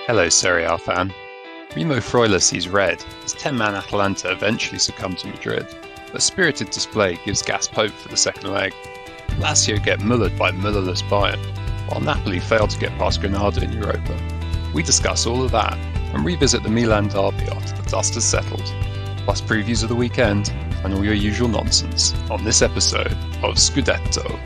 Hello, Serie A fan. Remo sees red as 10-man Atalanta eventually succumb to Madrid, but spirited display gives gas hope for the second leg. Lazio get mullered by Müller-less Bayern, while Napoli fail to get past Granada in Europa. We discuss all of that and revisit the Milan derby after the dust has settled, plus previews of the weekend and all your usual nonsense on this episode of Scudetto.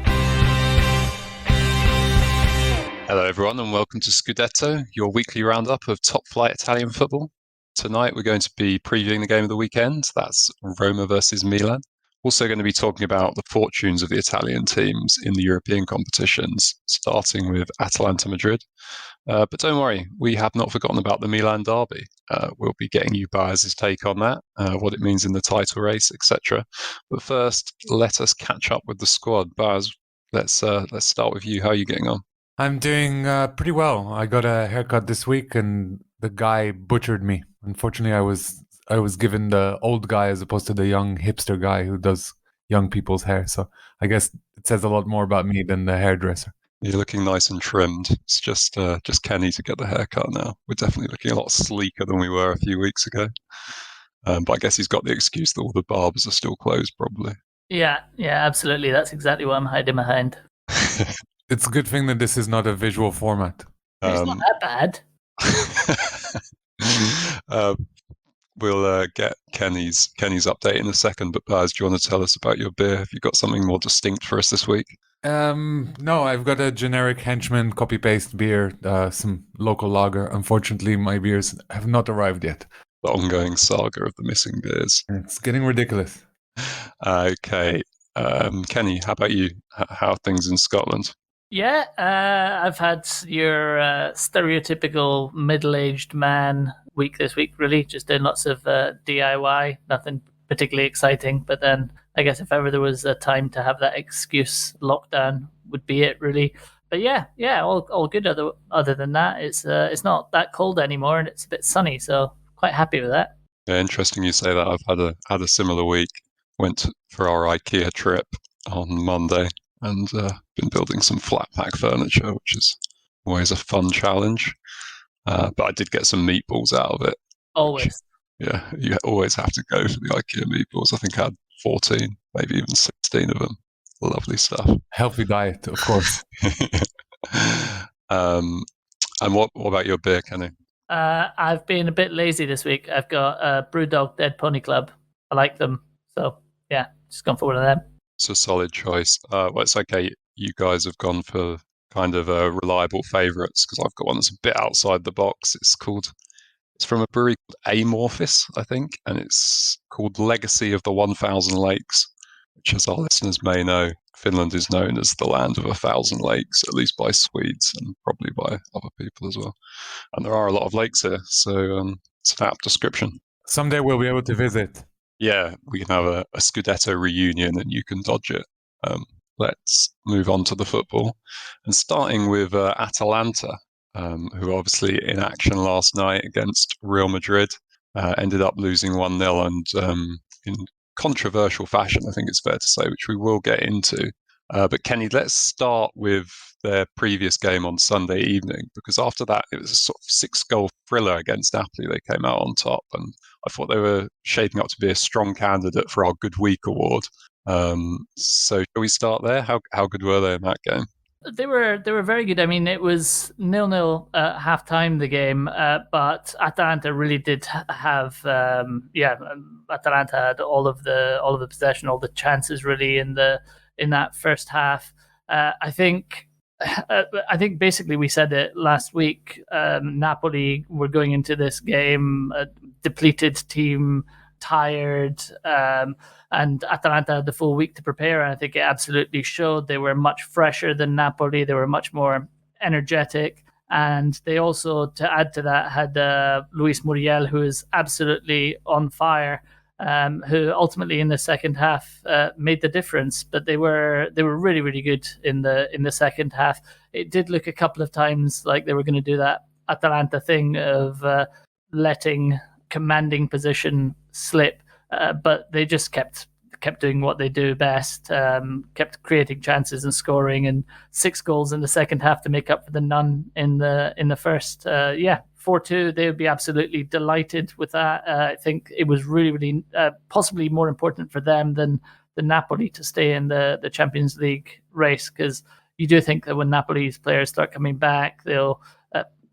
Hello everyone and welcome to Scudetto, your weekly roundup of top-flight Italian football. Tonight we're going to be previewing the game of the weekend, that's Roma versus Milan. Also going to be talking about the fortunes of the Italian teams in the European competitions, starting with Atalanta Madrid. But don't worry, we have not forgotten about the Milan derby. We'll be getting you Boaz's take on that, what it means in the title race, etc. But first, let us catch up with the squad. Boaz, let's start with you. How are you getting on? I'm doing pretty well. I got a haircut this week, and the guy butchered me. Unfortunately, I was given the old guy as opposed to the young hipster guy who does young people's hair. So I guess it says a lot more about me than the hairdresser. You're looking nice and trimmed. It's just Kenny to get the haircut now. We're definitely looking a lot sleeker than we were a few weeks ago. But I guess he's got the excuse that all the barbers are still closed, probably. Yeah, absolutely. That's exactly what I'm hiding behind. It's a good thing that this is not a visual format. It's not that bad. We'll get Kenny's update in a second, but Baz, do you want to tell us about your beer? Have you got something more distinct for us this week? No, I've got a generic henchman copy-paste beer, some local lager. Unfortunately, my beers have not arrived yet. The ongoing saga of the missing beers. It's getting ridiculous. Okay. Kenny, how about you? How are things in Scotland? Yeah, I've had your stereotypical middle-aged man week this week, really. Just doing lots of DIY, nothing particularly exciting. But then I guess if ever there was a time to have that excuse, lockdown would be it, really. But yeah, all good. Other than that, it's not that cold anymore, and it's a bit sunny, so quite happy with that. Yeah, interesting you say that. I've had a similar week. Went for our IKEA trip on Monday and been building some flat pack furniture, which is always a fun challenge. But I did get some meatballs out of it. Always. Yeah, you always have to go for the IKEA meatballs. I think I had 14, maybe even 16 of them. Lovely stuff. Healthy diet, of course. And what about your beer, Kenny? I've been a bit lazy this week. I've got Brewdog Dead Pony Club. I like them. So, yeah, just gone for one of them. It's a solid choice. Well, it's okay. You guys have gone for kind of reliable favourites because I've got one that's a bit outside the box. It's from a brewery called Amorphis, I think, and it's called Legacy of the 1000 Lakes, which, as our listeners may know, Finland is known as the land of 1,000 lakes, at least by Swedes and probably by other people as well. And there are a lot of lakes here, so it's an apt description. Someday we'll be able to visit. Yeah, we can have a Scudetto reunion and you can dodge it. Let's move on to the football. And starting with Atalanta, who obviously in action last night against Real Madrid, ended up losing 1-0 and in controversial fashion, I think it's fair to say, which we will get into. But Kenny, let's start with their previous game on Sunday evening, because after that it was a sort of 6-goal thriller against Napoli. They came out on top, and I thought they were shaping up to be a strong candidate for our Good Week award. So shall we start there? How good were they in that game? They were very good. I mean, it was 0-0 at half-time, the game, but Atalanta really did have, Atalanta had all of the possession, all the chances really in that first half. I think basically we said it last week. Napoli were going into this game a depleted team, tired, and Atalanta had the full week to prepare, and I think it absolutely showed. They were much fresher than Napoli. They were much more energetic, and they also, to add to that, had Luis Muriel, who is absolutely on fire, who ultimately in the second half made the difference. But they were really, really good in the second half. It did look a couple of times like they were going to do that Atalanta thing of letting commanding position slip, but they just kept doing what they do best, kept creating chances and scoring, and 6 goals in the second half to make up for the none in the first. 4-2, they would be absolutely delighted with that. I think it was really, really possibly more important for them than Napoli to stay in the Champions League race, because you do think that when Napoli's players start coming back, they'll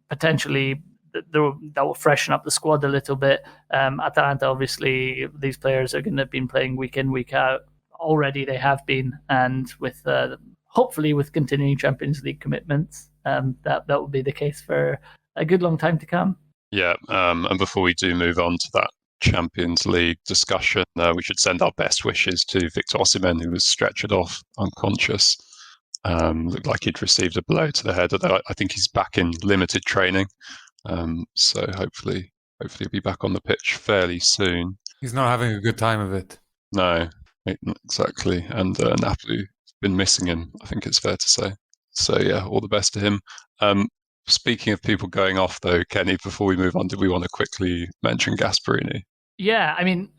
potentially that will freshen up the squad a little bit. Atalanta, obviously, these players are going to have been playing week in, week out. Already they have been, and with hopefully with continuing Champions League commitments, that will be the case for a good long time to come. Yeah, and before we do move on to that Champions League discussion, we should send our best wishes to Victor Osimhen, who was stretchered off unconscious. Looked like he'd received a blow to the head, although I think he's back in limited training. So hopefully he'll be back on the pitch fairly soon. He's not having a good time of it. No, exactly. And Napoli been missing him, I think it's fair to say. So yeah, all the best to him. Speaking of people going off, though, Kenny, before we move on, did we want to quickly mention Gasperini? Yeah, I mean,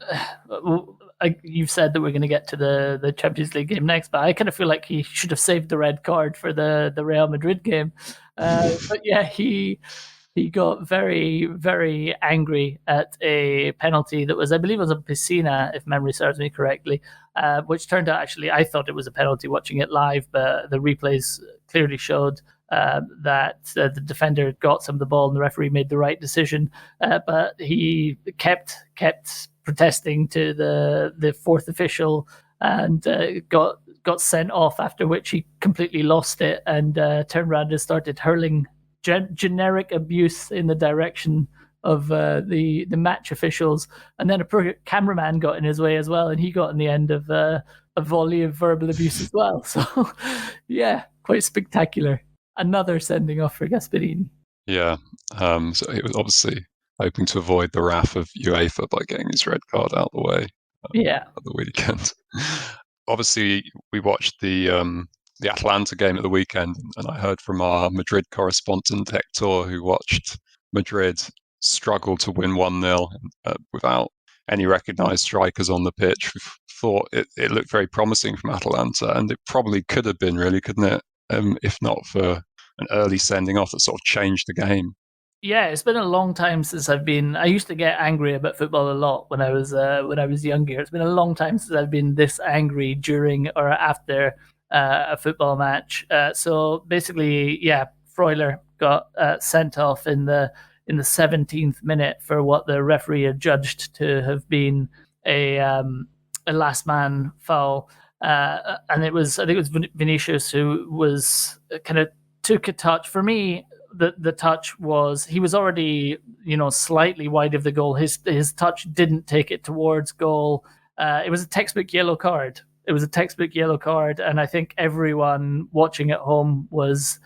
you've said that we're going to get to the Champions League game next, but I kind of feel like he should have saved the red card for the Real Madrid game. But yeah, he got very, very angry at a penalty that was, I believe it was a Piscina, if memory serves me correctly, which turned out, actually, I thought it was a penalty watching it live, but the replays clearly showed that the defender got some of the ball and the referee made the right decision. But he kept protesting to the fourth official and got sent off, after which he completely lost it and turned around and started hurling generic abuse in the direction of the match officials. And then a cameraman got in his way as well, and he got in the end of a volley of verbal abuse as well. So yeah, quite spectacular. Another sending off for Gasperini. Yeah, so he was obviously hoping to avoid the wrath of UEFA by getting his red card out of the way. At the weekend. Obviously, we watched the Atalanta game at the weekend, and I heard from our Madrid correspondent Hector, who watched Madrid struggle to win 1-0 without any recognised strikers on the pitch. We thought it looked very promising from Atalanta, and it probably could have been, really, couldn't it? If not for an early sending off that sort of changed the game. Yeah, it's been a long time since I used to get angry about football a lot when I was younger. It's been a long time since I've been this angry during or after a football match. So basically, yeah, Freuler got sent off in the 17th minute for what the referee had judged to have been a last man foul. And I think it was Vinicius who was kind of took a touch. For me, the touch was, he was already, slightly wide of the goal. His touch didn't take it towards goal. It was a textbook yellow card. And I think everyone watching at home was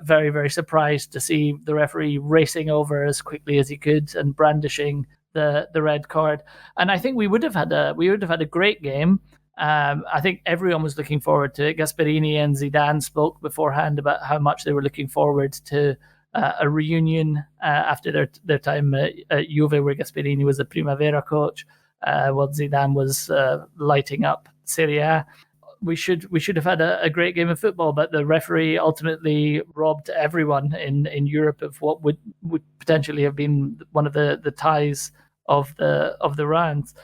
very, very surprised to see the referee racing over as quickly as he could and brandishing the red card. And I think we would have had a great game. I think everyone was looking forward to it. Gasperini and Zidane spoke beforehand about how much they were looking forward to a reunion after their time at Juve, where Gasperini was the Primavera coach, while Zidane was lighting up Serie A. We should have had a great game of football, but the referee ultimately robbed everyone in Europe of what would potentially have been one of the ties of the rounds.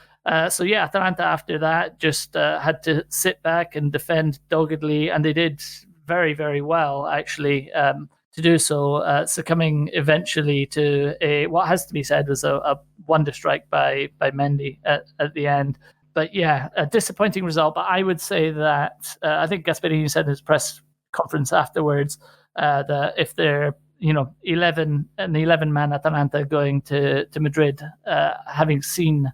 So yeah, Atalanta after that just had to sit back and defend doggedly, and they did very, very well, actually, to do so, succumbing eventually to what has to be said was a wonder strike by Mendy at the end. But yeah, a disappointing result. But I would say that I think Gasperini said in his press conference afterwards that if they're 11-man Atalanta going to Madrid, having seen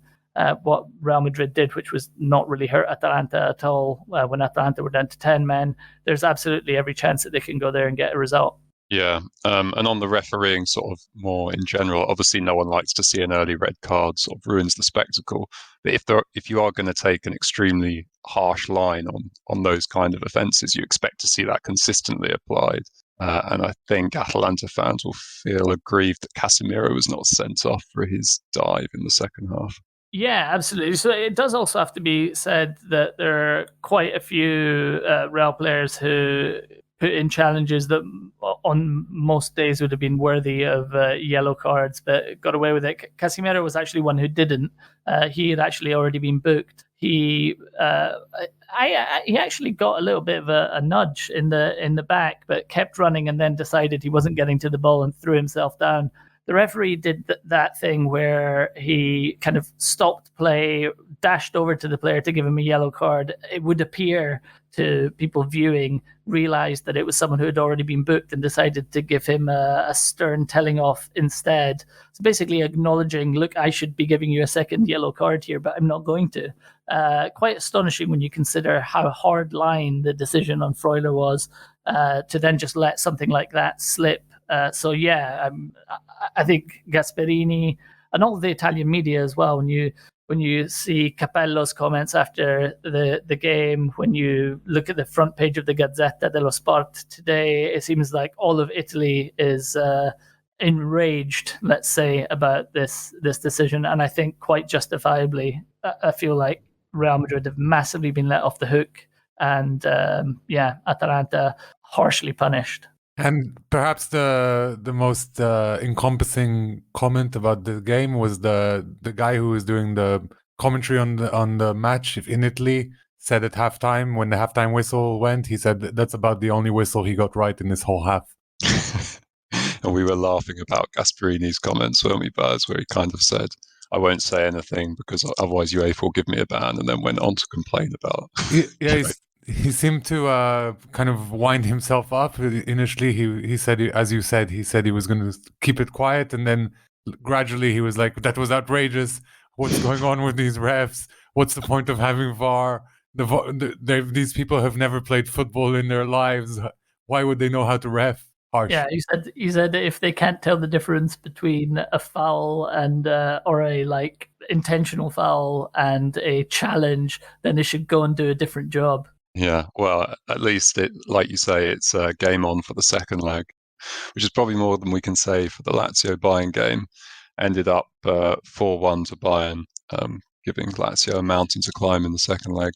what Real Madrid did, which was not really hurt Atalanta at all when Atalanta were down to 10 men, there's absolutely every chance that they can go there and get a result. Yeah, and on the refereeing sort of more in general, obviously no one likes to see an early red card, sort of ruins the spectacle. But if you are going to take an extremely harsh line on those kind of offences, you expect to see that consistently applied. And I think Atalanta fans will feel aggrieved that Casemiro was not sent off for his dive in the second half. Yeah, absolutely. So it does also have to be said that there are quite a few Real players who put in challenges that on most days would have been worthy of yellow cards, but got away with it. Casemiro was actually one who didn't. He had actually already been booked. He actually got a little bit of a nudge in the back, but kept running and then decided he wasn't getting to the ball and threw himself down. The referee did that thing where he kind of stopped play, dashed over to the player to give him a yellow card. It would appear to people viewing, realized that it was someone who had already been booked and decided to give him a stern telling off instead. So basically acknowledging, look, I should be giving you a second yellow card here, but I'm not going to. Quite astonishing when you consider how hard line the decision on Freuler was, to then just let something like that slip. I think Gasperini and all the Italian media as well, when you see Capello's comments after the game, when you look at the front page of the Gazzetta dello Sport today, it seems like all of Italy is enraged, let's say, about this decision. And I think quite justifiably, I feel like Real Madrid have massively been let off the hook, and Atalanta harshly punished. And perhaps the most encompassing comment about the game was the guy who was doing the commentary on the match in Italy said at halftime, when the halftime whistle went, he said that's about the only whistle he got right in this whole half. And we were laughing about Gasperini's comments, weren't we, Boaz, where he kind of said, I won't say anything because otherwise UEFA will give me a ban, and then went on to complain about. He seemed to kind of wind himself up. Initially, he said, as you said, he said he was going to keep it quiet, and then gradually he was like, that was outrageous. What's going on with these refs? What's the point of having VAR? These people have never played football in their lives. Why would they know how to ref? Harsh. Yeah, he said if they can't tell the difference between a foul and or a intentional foul and a challenge, then they should go and do a different job. Yeah, well, at least like you say, it's game on for the second leg, which is probably more than we can say for the Lazio Bayern game. Ended up 4-1 to Bayern, giving Lazio a mountain to climb in the second leg.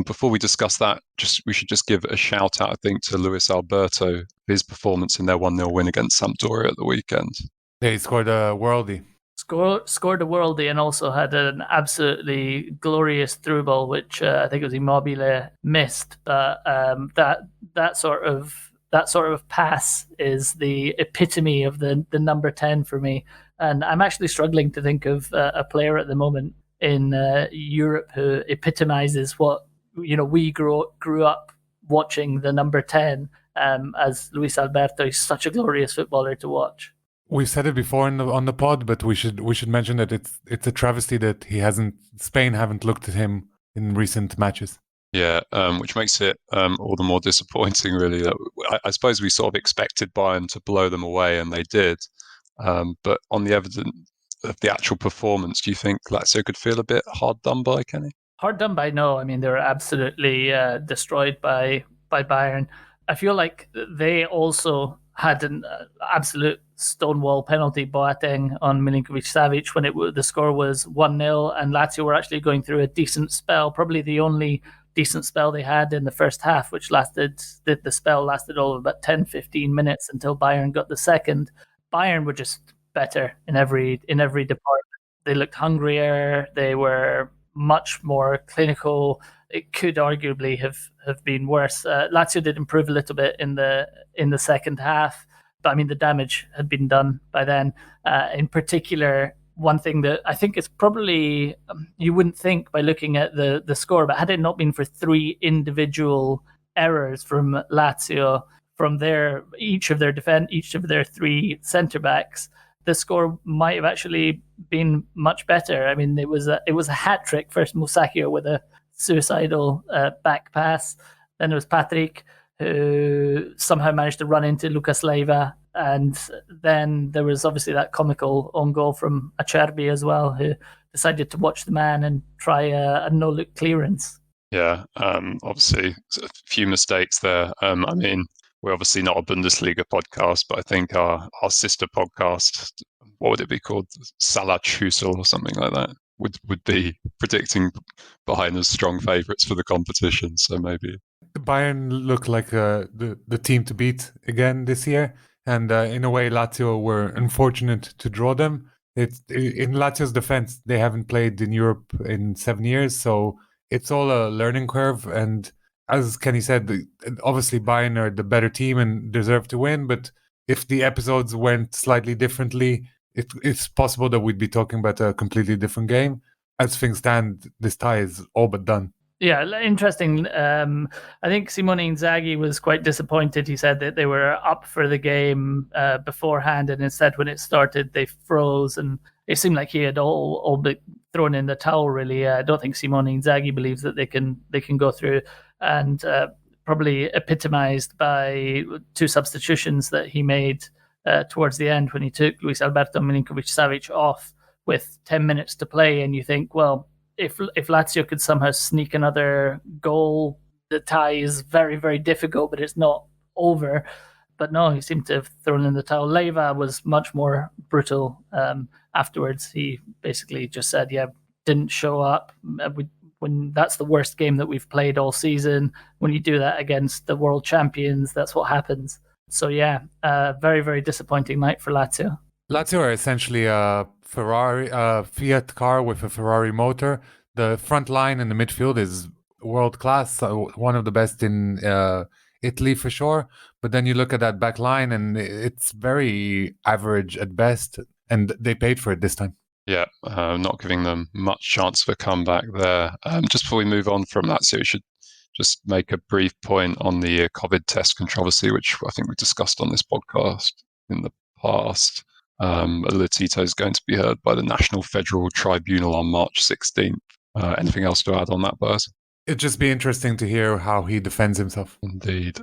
Before we discuss that, we should just give a shout out, I think, to Luis Alberto, his performance in their 1-0 win against Sampdoria at the weekend. Yeah, he scored a worldie. Scored a worldie and also had an absolutely glorious through ball, which I think it was Immobile missed. But that sort of pass is the epitome of the number 10 for me. And I'm actually struggling to think of a player at the moment in Europe who epitomizes what we grew up watching, the number 10, as Luis Alberto is such a glorious footballer to watch. We've said it before on the pod, but we should mention that it's a travesty that Spain haven't looked at him in recent matches. Yeah, which makes it all the more disappointing, really. I suppose we sort of expected Bayern to blow them away, and they did. But on the evidence of the actual performance, do you think Lazio could feel a bit hard done by, Kenny? Hard done by, no. I mean, they were absolutely destroyed by Bayern. I feel like they also had an absolute stonewall penalty, Boateng on Milinkovic-Savic, when the score was 1-0, and Lazio were actually going through a decent spell, probably the only decent spell they had in the first half, which the spell lasted all of about 10-15 minutes until Bayern got the second. Bayern were just better in every department. They looked hungrier, they were much more clinical. It could arguably have been worse. Lazio did improve a little bit in the second half, but I mean the damage had been done by then. In particular, one thing that I think is probably you wouldn't think by looking at the score, but had it not been for 3 individual errors from Lazio, from each of their 3 centre backs, the score might have actually been much better. I mean, it was a hat trick. First, Musacchio with a suicidal back pass. Then it was Patrick, who somehow managed to run into Lucas Leiva. And then there was obviously that comical own goal from Acerbi as well, who decided to watch the man and try a no-look clearance. Yeah, obviously a few mistakes there. I mean, we're obviously not a Bundesliga podcast, but I think our sister podcast, what would it be called? Salatschüssel or something like that. would be predicting Bayern as strong favourites for the competition. So maybe Bayern look like the team to beat again this year, and in a way, Lazio were unfortunate to draw them. In Lazio's defense, they haven't played in Europe in 7 years, so it's all a learning curve. And as Kenny said, obviously Bayern are the better team and deserve to win. But if the episodes went slightly differently, it's possible that we'd be talking about a completely different game. As things stand, this tie is all but done. Yeah, interesting. I think Simone Inzaghi was quite disappointed. He said that they were up for the game beforehand, and instead, when it started, they froze, and it seemed like he had all but thrown in the towel. Really, I don't think Simone Inzaghi believes that they can go through, and probably epitomized by 2 substitutions that he made towards the end when he took Luis Alberto Milinkovic-Savic off with 10 minutes to play, and you think, well, if Lazio could somehow sneak another goal, the tie is very, very difficult, but it's not over. But no, he seemed to have thrown in the towel. Leiva was much more brutal afterwards. He basically just said, yeah, didn't show up. When that's the worst game that we've played all season. When you do that against the World Champions, that's what happens. So yeah, very, very disappointing night for Lazio. Lazio are essentially a Fiat car with a Ferrari motor. The front line and the midfield is world class, one of the best in Italy for sure. But then you look at that back line and it's very average at best, and they paid for it this time. Yeah, not giving them much chance of a comeback there. Just before we move on from that, so we should just make a brief point on the COVID test controversy, which I think we discussed on this podcast in the past. Lotito is going to be heard by the National Federal Tribunal on March 16th. Anything else to add on that, Boaz? It'd just be interesting to hear how he defends himself. Indeed.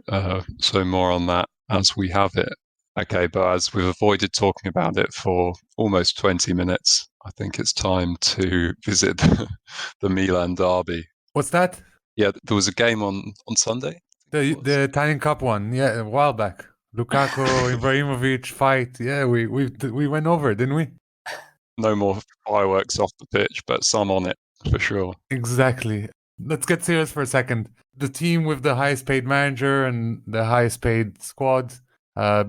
So more on that as we have it. Okay, Boaz, we've avoided talking about it for almost 20 minutes. I think it's time to visit the Milan derby. What's that? Yeah, there was a game on Sunday. The Italian Cup one, yeah, a while back. Lukaku, Ibrahimovic fight. Yeah, we went over it, didn't we? No more fireworks off the pitch, but some on it for sure. Exactly. Let's get serious for a second. The team with the highest paid manager and the highest paid squad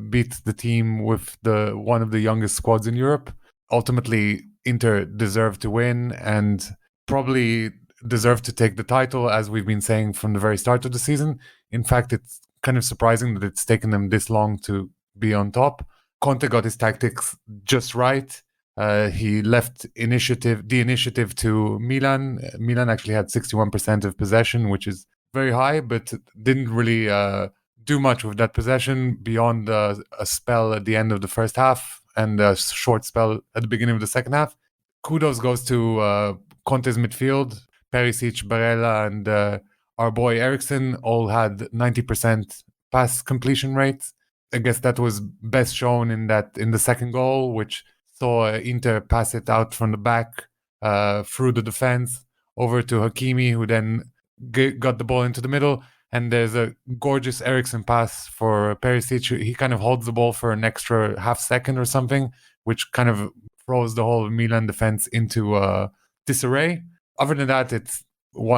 beat the team with one of the youngest squads in Europe. Ultimately, Inter deserved to win and probably deserved to take the title, as we've been saying from the very start of the season. In fact, it's kind of surprising that it's taken them this long to be on top. Conte got his tactics just right. He left the initiative to Milan. Milan actually had 61% of possession, which is very high, but didn't really do much with that possession beyond a spell at the end of the first half and a short spell at the beginning of the second half. Kudos goes to Conte's midfield. Perisic, Barella, and our boy Eriksen all had 90% pass completion rates. I guess that was best shown in the second goal, which saw Inter pass it out from the back through the defense over to Hakimi, who then got the ball into the middle. And there's a gorgeous Eriksen pass for Perisic. He kind of holds the ball for an extra half second or something, which kind of throws the whole Milan defense into disarray. Other than that,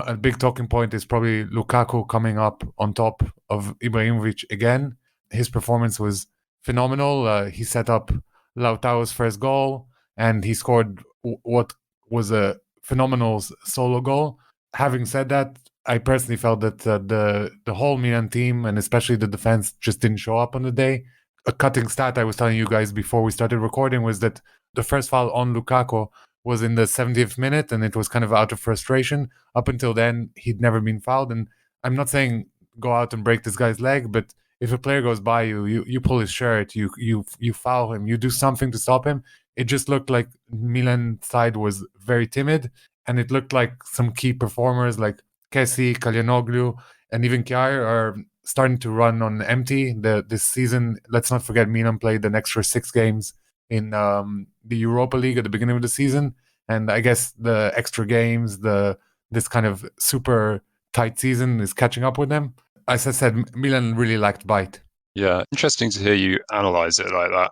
a big talking point is probably Lukaku coming up on top of Ibrahimovic again. His performance was phenomenal. He set up Lautaro's first goal, and he scored what was a phenomenal solo goal. Having said that, I personally felt that the whole Milan team, and especially the defense, just didn't show up on the day. A cutting stat I was telling you guys before we started recording was that the first foul on Lukaku was in the 70th minute, and it was kind of out of frustration. Up until then, he'd never been fouled, and I'm not saying go out and break this guy's leg, but if a player goes by you pull his shirt, you foul him, you do something to stop him. It just looked like Milan side was very timid, and it looked like some key performers like Kessie, Kalyanoglu, and even Kjaer are starting to run on empty this season. Let's not forget Milan played an extra 6 games in the Europa League at the beginning of the season, and I guess the extra games, this kind of super tight season is catching up with them. As I said, Milan really lacked bite. Yeah, interesting to hear you analyze it like that,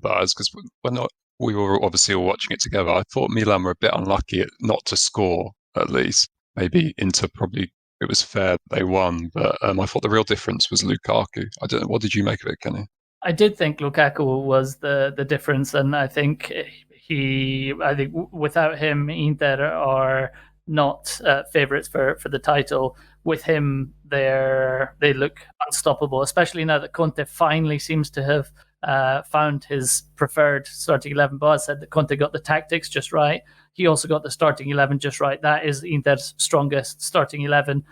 Baz, because we were obviously all watching it together. I thought Milan were a bit unlucky not to score, at least. Maybe Inter probably, it was fair they won, but I thought the real difference was Lukaku. I don't know, what did you make of it, Kenny? I did think Lukaku was the difference, and I think without him, Inter are not favourites for the title. With him, they look unstoppable, especially now that Conte finally seems to have found his preferred starting 11. Boaz said that Conte got the tactics just right. He also got the starting 11 just right. That is Inter's strongest starting 11.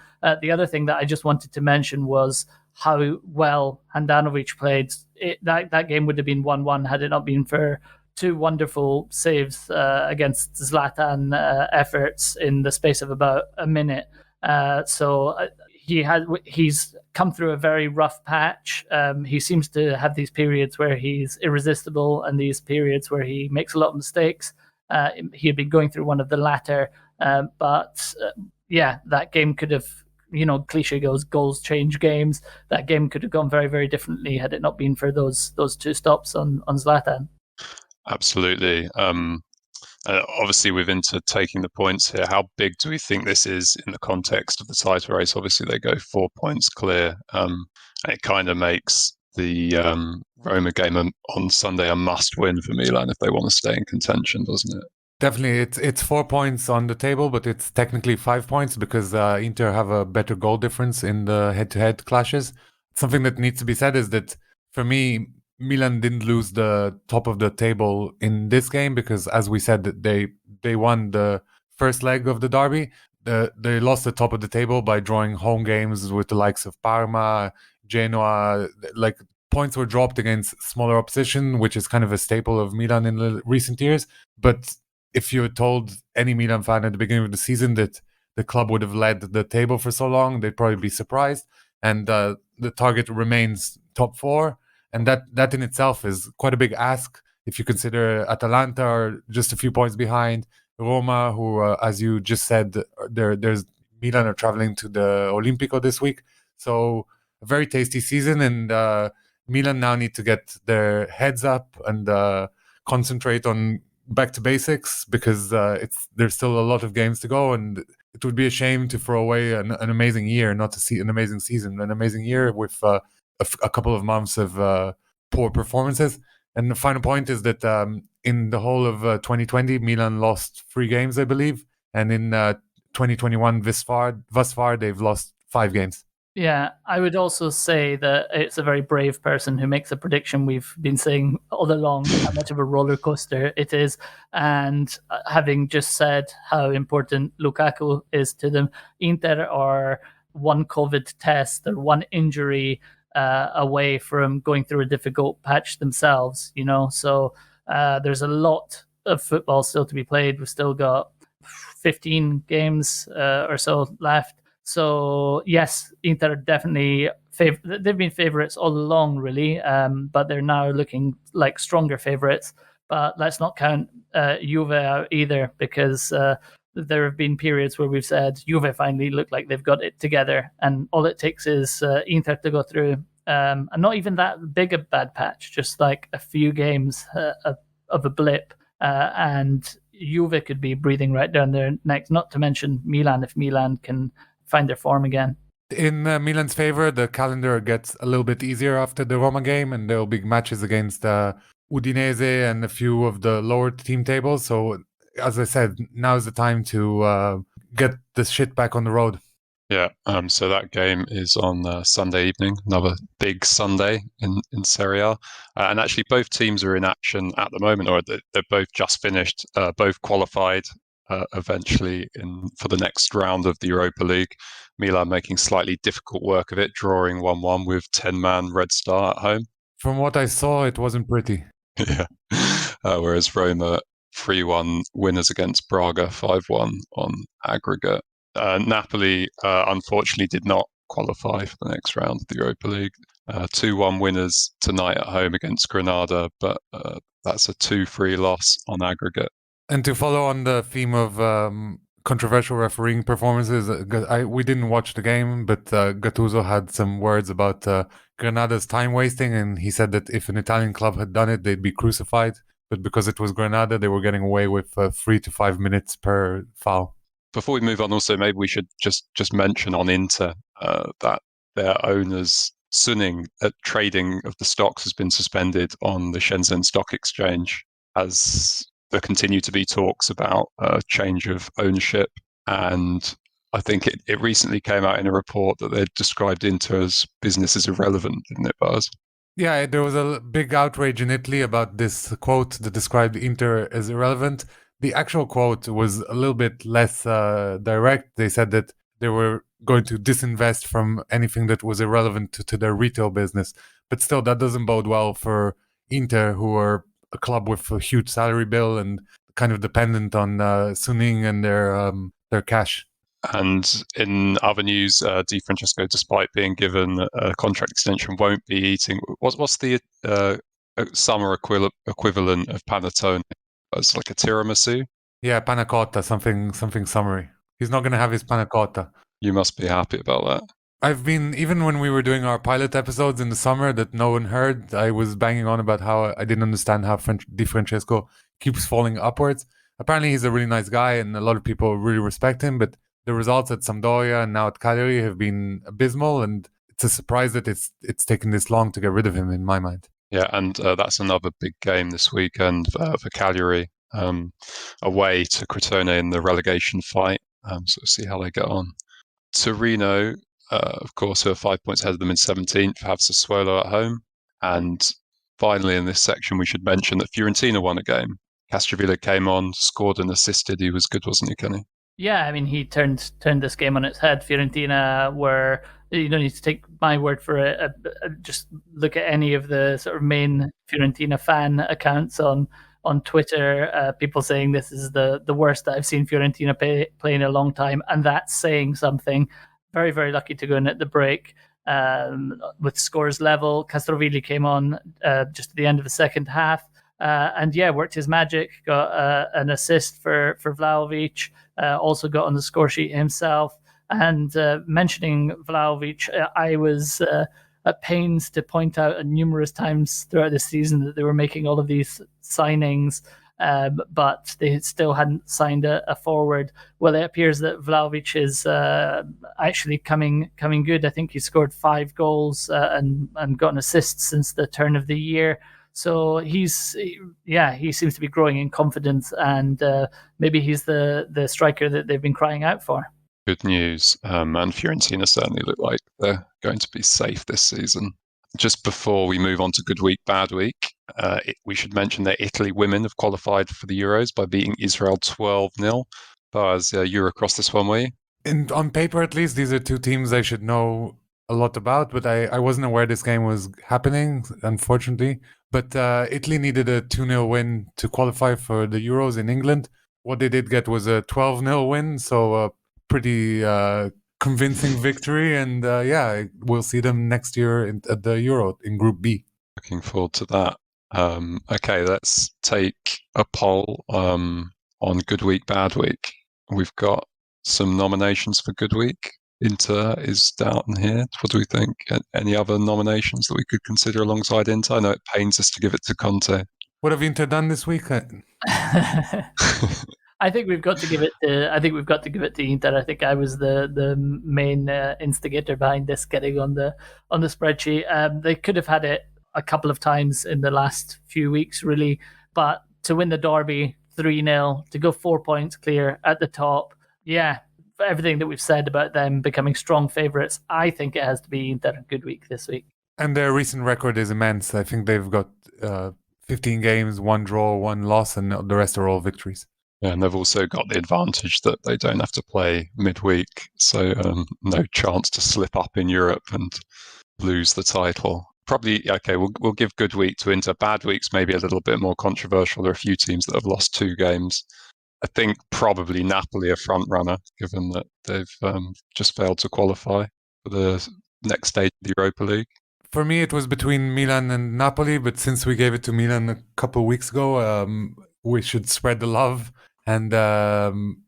The other thing that I just wanted to mention was how well Handanovic played. That game would have been 1-1 had it not been for two wonderful saves against Zlatan efforts in the space of about a minute. He's come through a very rough patch. He seems to have these periods where he's irresistible and these periods where he makes a lot of mistakes. He had been going through one of the latter, but that game could have, cliche goes, goals change games. That game could have gone very, very differently had it not been for those two stops on Zlatan. Absolutely. Obviously, with Inter taking the points here, how big do we think this is in the context of the title race? Obviously, they go 4 points clear. And it kind of makes the Roma game on Sunday a must-win for Milan if they want to stay in contention, doesn't it? Definitely, it's 4 points on the table, but it's technically 5 points because Inter have a better goal difference in the head-to-head clashes. Something that needs to be said is that, for me, Milan didn't lose the top of the table in this game because, as we said, they won the first leg of the derby. They lost the top of the table by drawing home games with the likes of Parma, Genoa. Like, points were dropped against smaller opposition, which is kind of a staple of Milan in the recent years. But if you had told any Milan fan at the beginning of the season that the club would have led the table for so long, they'd probably be surprised. And the target remains top 4. And that in itself is quite a big ask if you consider Atalanta are just a few points behind. Roma, who, as you just said, there's Milan are traveling to the Olimpico this week. So a very tasty season, and Milan now need to get their heads up and concentrate on back to basics because there's still a lot of games to go, and it would be a shame to throw away an amazing year, not to see an amazing season, an amazing year with a couple of months of poor performances. And the final point is that in the whole of 2020, Milan lost 3 games, I believe, and in 2021 thus far they've lost 5 games. Yeah, I would also say that it's a very brave person who makes a prediction we've been saying all along how much of a roller coaster it is. And having just said how important Lukaku is to them, Inter are one COVID test or one injury away from going through a difficult patch themselves, So there's a lot of football still to be played. We've still got 15 games or so left. So yes, Inter are definitely they've been favourites all along, really, but they're now looking like stronger favourites. But let's not count Juve out either, because there have been periods where we've said Juve finally look like they've got it together, and all it takes is Inter to go through and not even that big a bad patch, just like a few games of a blip, and Juve could be breathing right down their necks. Not to mention Milan, if Milan can find their form again. In Milan's favor, the calendar gets a little bit easier after the Roma game, and there will be matches against Udinese and a few of the lower team tables. So, as I said, now is the time to get the shit back on the road. Yeah, so that game is on Sunday evening, another big Sunday in Serie A. And actually both teams are in action at the moment, or they're both just finished, both qualified eventually for the next round of the Europa League. Milan making slightly difficult work of it, drawing 1-1 with 10-man Red Star at home. From what I saw, it wasn't pretty. Yeah, whereas Roma 3-1 winners against Braga, 5-1 on aggregate. Napoli unfortunately did not qualify for the next round of the Europa League. 2-1 winners tonight at home against Granada, but that's a 2-3 loss on aggregate. And to follow on the theme of controversial refereeing performances, we didn't watch the game, but Gattuso had some words about Granada's time wasting, and he said that if an Italian club had done it, they'd be crucified. but because it was Granada, they were getting away with 3 to 5 minutes per foul. Before we move on, also maybe we should just mention on Inter that their owners Suning at trading of the stocks has been suspended on the Shenzhen Stock Exchange, as there continue to be talks about change of ownership. And I think it recently came out in a report that they described Inter as business as irrelevant, didn't it, Boaz? Yeah, there was a big outrage in Italy about this quote that described Inter as irrelevant. The actual quote was a little bit less direct. They said that they were going to disinvest from anything that was irrelevant to their retail business. But still, that doesn't bode well for Inter, who are a club with a huge salary bill and kind of dependent on Suning and their cash. And in other news, Di Francesco, despite being given a contract extension, won't be eating. What's the summer equivalent of panettone? It's like a tiramisu. Yeah, panna cotta, something summery. He's not going to have his panna cotta. You must be happy about that. I've been, even when we were doing our pilot episodes in the summer that no one heard, I was banging on about how I didn't understand how Di Francesco keeps falling upwards. Apparently he's a really nice guy and a lot of people really respect him, but the results at Sampdoria and now at Cagliari have been abysmal, and it's a surprise that it's taken this long to get rid of him, in my mind. Yeah, and that's another big game this weekend for Cagliari, away to Crotone in the relegation fight. So we'll see how they get on. Torino, of course, who are 5 points ahead of them in 17th, have Sassuolo at home. And finally, in this section, we should mention that Fiorentina won a game. Castrovilla came on, scored and assisted. He was good, wasn't he, Kenny? Yeah, I mean, he turned this game on its head. Fiorentina were, you don't need to take my word for it, just look at any of the sort of main Fiorentina fan accounts on Twitter, people saying this is the worst that I've seen Fiorentina play in a long time, and that's saying something. Very, very lucky to go in at the break with scores level. Castrovilli came on just at the end of the second half, and yeah, worked his magic, got an assist for Vlahovic, also got on the score sheet himself. And mentioning Vlahovic, I was at pains to point out numerous times throughout the season that they were making all of these signings, but they still hadn't signed a forward. Well, it appears that Vlahovic is actually coming good. I think he scored 5 goals and got an assist since the turn of the year. So he seems to be growing in confidence, and maybe he's the striker that they've been crying out for. Good news. And Fiorentina certainly look like they're going to be safe this season. Just before we move on to good week, bad week, we should mention that Italy women have qualified for the Euros by beating Israel 12-0. Boaz, you're across this one, were you? And on paper, at least, these are two teams I should know a lot about, but I wasn't aware this game was happening, unfortunately. But Italy needed a 2-0 win to qualify for the Euros in England. What they did get was a 12-0 win, so a pretty convincing victory. And we'll see them next year at the Euro in Group B. Looking forward to that. Okay, let's take a poll on Good Week, Bad Week. We've got some nominations for Good Week. Inter is down here. What do we think? Any other nominations that we could consider alongside Inter? I know it pains us to give it to Conte. What have Inter done this week? I think we've got to give it to. I think we've got to give it to Inter. I think I was the main instigator behind this getting on the spreadsheet. They could have had it a couple of times in the last few weeks, really, but to win the Derby 3-0, to go 4 points clear at the top, yeah. Everything that we've said about them becoming strong favourites, I think it has to be Inter. Good week this week. And their recent record is immense. I think they've got 15 games, 1 draw, 1 loss, and the rest are all victories. Yeah, and they've also got the advantage that they don't have to play midweek, so no chance to slip up in Europe and lose the title. Probably, okay, we'll give good week to Inter. Bad week's maybe a little bit more controversial. There are a few teams that have lost 2 games. I think probably Napoli are front runner, given that they've just failed to qualify for the next stage of the Europa League. For me, it was between Milan and Napoli, but since we gave it to Milan a couple of weeks ago, we should spread the love. And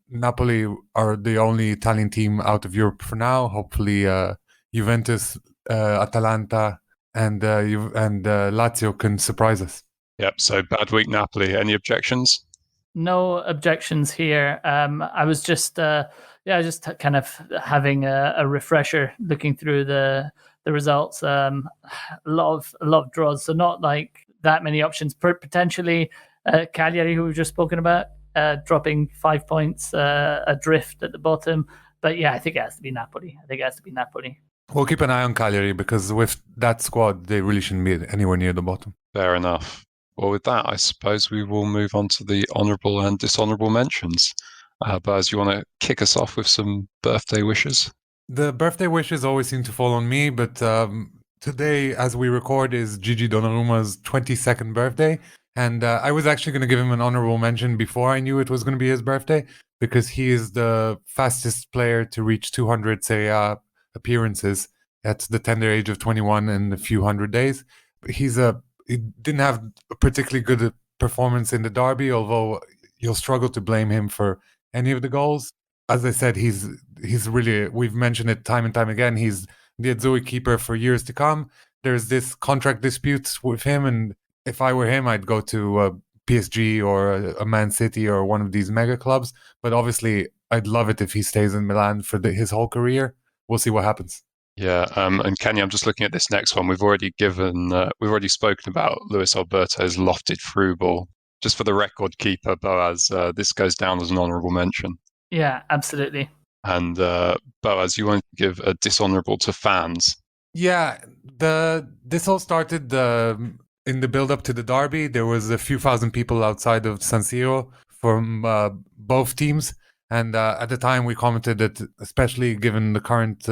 Napoli are the only Italian team out of Europe for now. Hopefully, Juventus, Atalanta, and Lazio can surprise us. Yep. So bad week, Napoli. Any objections? No objections here. I was just just kind of having a refresher, looking through the results. A lot of draws, so not like that many options. Potentially, Cagliari, who we've just spoken about, dropping 5 points adrift at the bottom. But yeah, I think it has to be Napoli. We'll keep an eye on Cagliari because with that squad, they really shouldn't be anywhere near the bottom. Fair enough. Well, with that, I suppose we will move on to the honourable and dishonourable mentions. Boaz, you want to kick us off with some birthday wishes? The birthday wishes always seem to fall on me, but today, as we record, is Gigi Donnarumma's 22nd birthday. And I was actually going to give him an honourable mention before I knew it was going to be his birthday, because he is the fastest player to reach 200 Serie A appearances at the tender age of 21 in a few hundred days. He didn't have a particularly good performance in the derby, although you'll struggle to blame him for any of the goals. As I said, he's really, we've mentioned it time and time again, he's the Azzurri keeper for years to come. There's this contract dispute with him, and if I were him, I'd go to PSG or a Man City or one of these mega clubs. But obviously, I'd love it if he stays in Milan for his whole career. We'll see what happens. Yeah, and Kenny, I'm just looking at this next one. We've already spoken about Luis Alberto's lofted through ball. Just for the record keeper, Boaz, this goes down as an honourable mention. Yeah, absolutely. And Boaz, you want to give a dishonourable to fans? Yeah, this all started in the build-up to the derby. There was a few thousand people outside of San Siro from both teams. And at the time, we commented that, especially given the current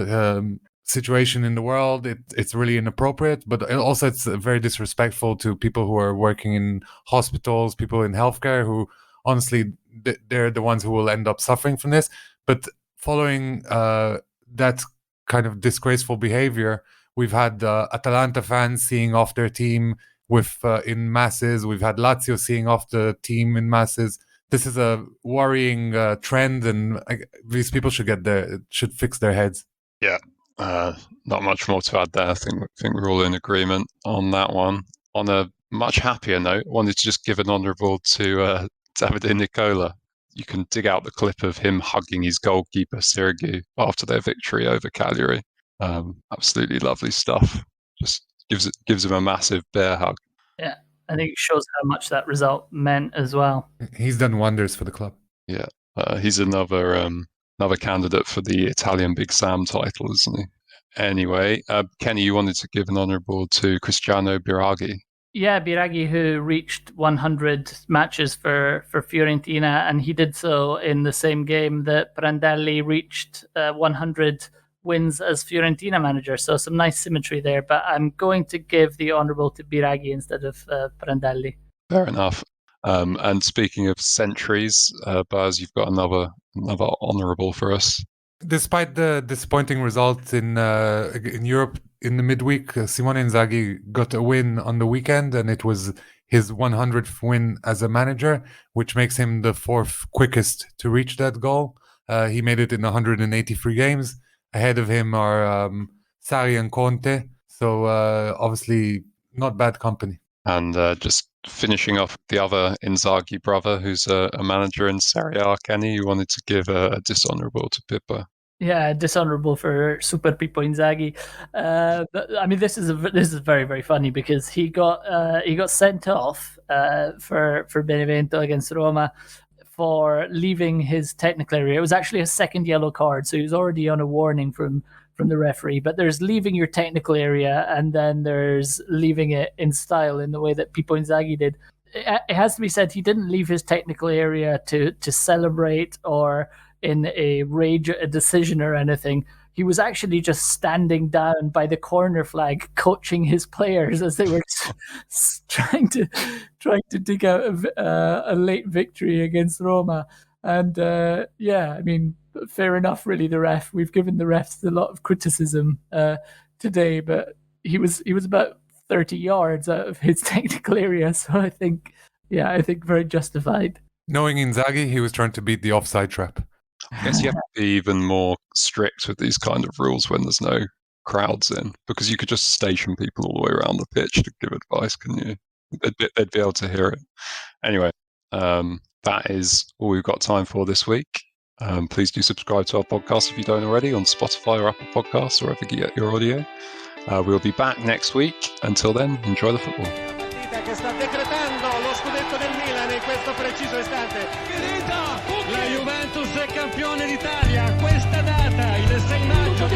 situation in the world, it's really inappropriate, but also it's very disrespectful to people who are working in hospitals, people in healthcare, who honestly, they're the ones who will end up suffering from this. But following that kind of disgraceful behavior, we've had Atalanta fans seeing off their team in masses. We've had Lazio seeing off the team in masses. This is a worrying trend, and these people should fix their heads. Yeah, not much more to add there. I think we're all in agreement on that one. On a much happier note, I wanted to just give an honourable to Davide Nicola. You can dig out the clip of him hugging his goalkeeper Sirigu after their victory over Cagliari. Absolutely lovely stuff. Just gives him a massive bear hug. Yeah, I think it shows how much that result meant as well. He's done wonders for the club. Yeah, he's another candidate for the Italian Big Sam title, isn't he? Anyway, Kenny, you wanted to give an honourable to Cristiano Biraghi. Yeah, Biraghi, who reached 100 matches for Fiorentina, and he did so in the same game that Prandelli reached 100 wins as Fiorentina manager. So some nice symmetry there, but I'm going to give the honourable to Biraghi instead of Prandelli. Fair enough. And speaking of centuries, Baz, you've got another honourable for us. Despite the disappointing results in Europe in the midweek, Simone Inzaghi got a win on the weekend, and it was his 100th win as a manager, which makes him the fourth quickest to reach that goal. He made it in 183 games. Ahead of him are Sarri and Conte, so obviously not bad company. And just finishing off the other Inzaghi brother, who's a manager in Serie A, Kenny, you wanted to give a dishonourable to Pippo. Yeah, dishonourable for Super Pippo Inzaghi. I mean, this is very, very funny because he got sent off for Benevento against Roma for leaving his technical area. It was actually a second yellow card, so he was already on a warning from the referee. But there's leaving your technical area, and then there's leaving it in style in the way that Pippo Inzaghi did. It has to be said, he didn't leave his technical area to celebrate or in a rage at a decision or anything. He was actually just standing down by the corner flag, coaching his players as they were trying to dig out a late victory against Roma. And I mean, fair enough, really. The ref, we've given the refs a lot of criticism today, but he was about 30 yards out of his technical area, so I think very justified. Knowing Inzaghi, he was trying to beat the offside trap. I guess you have to be even more strict with these kind of rules when there's no crowds in, because you could just station people all the way around the pitch to give advice, couldn't you? they'd be able to hear it. Anyway, that is all we've got time for this week. Please do subscribe to our podcast if you don't already on Spotify or Apple Podcasts or wherever you get your audio. We'll be back next week. Until then, enjoy the football. Che sta decretando lo scudetto del Milan in questo preciso istante. La Juventus è campione d'Italia. Questa data, il 6 maggio.